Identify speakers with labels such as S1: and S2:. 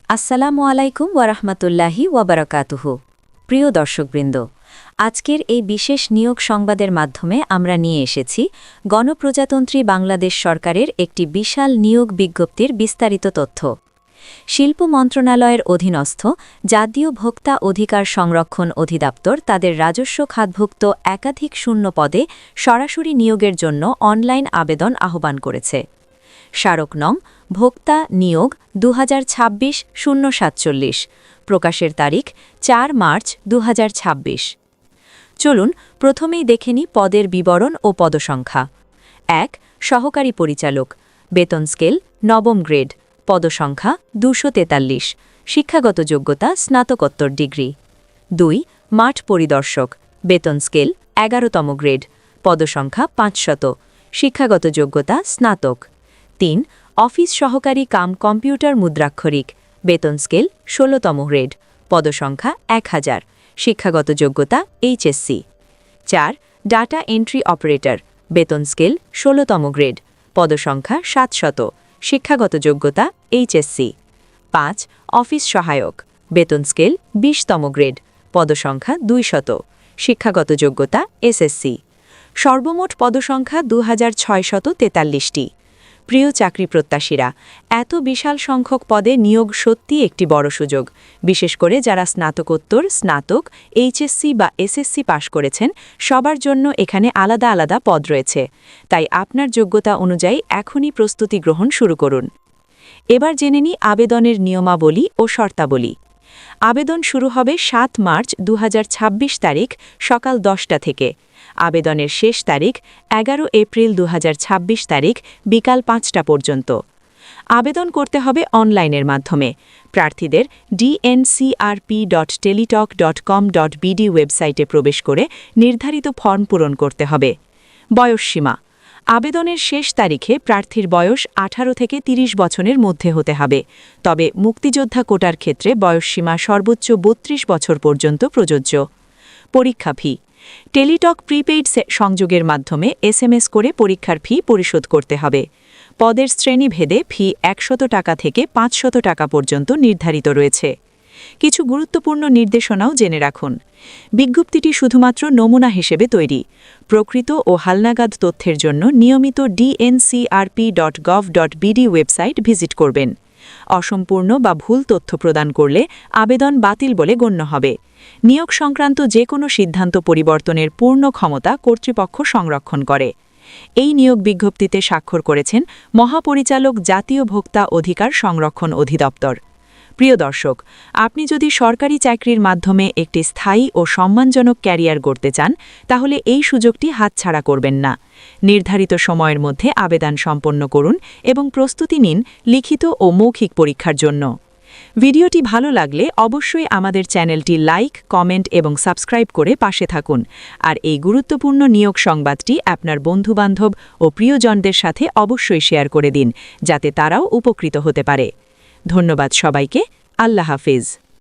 S1: আসসালামু আলাইকুম ওয়ারাহমাতুল্লাহি ওয়াবারাকাতুহু। প্রিয় দর্শকবৃন্দ, আজকের এই বিশেষ নিয়োগ সংবাদের মাধ্যমে আমরা নিয়ে এসেছি গণপ্রজাতন্ত্রী বাংলাদেশ সরকারের একটি বিশাল নিয়োগ বিজ্ঞপ্তির বিস্তারিত তথ্য। শিল্প মন্ত্রণালয়ের অধীনস্থ জাতীয় ভোক্তা অধিকার সংরক্ষণ অধিদপ্তর তাদের রাজস্ব খাতভুক্ত একাধিক শূন্য পদে সরাসরি নিয়োগের জন্য অনলাইন আবেদন আহ্বান করেছে। স্মারক নং ভোক্তা নিয়োগ 2026-047, প্রকাশের তারিখ 4 মার্চ 2026। চলুন প্রথমেই দেখে নিই পদের বিবরণ ও পদসংখ্যা। 1. সহকারী পরিচালক, বেতন স্কেল নবম গ্রেড, পদসংখ্যা 243, শিক্ষাগত যোগ্যতা স্নাতকোত্তর ডিগ্রি। 2. মাঠ পরিদর্শক, বেতন স্কেল 11তম গ্রেড, পদসংখ্যা 500, শিক্ষাগত যোগ্যতা স্নাতক। 3. অফিস সহকারী কাম কম্পিউটার মুদ্রাক্ষরিক, বেতন স্কেল 16তম গ্রেড, পদসংখ্যা 1000, শিক্ষাগত যোগ্যতা এইচএসসি। 4. ডাটা এন্ট্রি অপারেটর, বেতন স্কেল 16তম গ্রেড, পদসংখ্যা 700, শিক্ষাগত যোগ্যতা এইচএসসি। 5. অফিস সহায়ক, বেতন স্কেল 20তম গ্রেড, পদসংখ্যা 200, শিক্ষাগত যোগ্যতা এসএসসি। সর্বমোট পদসংখ্যা 2643টি। প্রিয় চাকরি প্রত্যাশীরা, এত বিশাল সংখ্যক পদে নিয়োগ সত্যি একটি বড় সুযোগ, বিশেষ করে যারা স্নাতকোত্তর, স্নাতক, এইচএসসি বা এসএসসি পাশ করেছেন, সবার জন্য এখানে আলাদা আলাদা পদ রয়েছে। তাই আপনার যোগ্যতা অনুযায়ী এখনই প্রস্তুতি গ্রহণ শুরু করুন। এবার জেনে নিই আবেদনের নিয়মাবলী ও শর্তাবলী। আবেদন শুরু হবে 7 মার্চ 2026 তারিখ সকাল 10টা থেকে। আবেদনের শেষ তারিখ 11 এপ্রিল 2026 তারিখ বিকাল 5টা পর্যন্ত। আবেদন করতে হবে অনলাইনের মাধ্যমে। প্রার্থীদের dncrp.teletalk.com.bd ওয়েবসাইটে প্রবেশ করে নির্ধারিত ফর্ম পূরণ করতে হবে। বয়সসীমা: আবেদনের শেষ তারিখে প্রার্থীর বয়স 18 থেকে 30 বছরের মধ্যে হতে হবে, তবে মুক্তিযোদ্ধা কোটার ক্ষেত্রে বয়সসীমা সর্বোচ্চ 32 বছর পর্যন্ত প্রযোজ্য। পরীক্ষা ফি: টেলিটক প্রিপেইড সংযোগের মাধ্যমে এসএমএস করে পরীক্ষার ফি পরিশোধ করতে হবে। পদের শ্রেণীভেদে ফি 100 টাকা থেকে 500 টাকা পর্যন্ত নির্ধারিত রয়েছে। কিছু গুরুত্বপূর্ণ নির্দেশনাও জেনে রাখুন। বিজ্ঞপ্তিটি শুধুমাত্র নমুনা হিসেবে তৈরি। প্রকৃত ও হালনাগাদ তথ্যের জন্য নিয়মিত dncrp.gov.bd ওয়েবসাইট ভিজিট করবেন। অসম্পূর্ণ বা ভুল তথ্য প্রদান করলে আবেদন বাতিল বলে গণ্য হবে। নিয়োগ সংক্রান্ত যে কোনো সিদ্ধান্ত পরিবর্তনের পূর্ণ ক্ষমতা কর্তৃপক্ষ সংরক্ষণ করে। এই নিয়োগ বিজ্ঞপ্তিতে স্বাক্ষর করেছেন মহাপরিচালক, জাতীয় ভোক্তা অধিকার সংরক্ষণ অধিদপ্তর। প্রিয় দর্শক, আপনি যদি সরকারি চাকরির মাধ্যমে একটি স্থায়ী ও সম্মানজনক ক্যারিয়ার গড়তে চান, তাহলে এই সুযোগটি হাতছাড়া করবেন না। নির্ধারিত সময়ের মধ্যে আবেদন সম্পন্ন করুন এবং প্রস্তুতি নিন লিখিত ও মৌখিক পরীক্ষার জন্য। ভিডিওটি ভালো লাগলে অবশ্যই আমাদের চ্যানেলটি লাইক, কমেন্ট এবং সাবস্ক্রাইব করে পাশে থাকুন। আর এই গুরুত্বপূর্ণ নিয়োগ সংবাদটি আপনার বন্ধুবান্ধব ও প্রিয়জনদের সাথে অবশ্যই শেয়ার করে দিন, যাতে তারাও উপকৃত হতে পারে। ধন্যবাদ সবাইকে। আল্লাহ হাফেজ।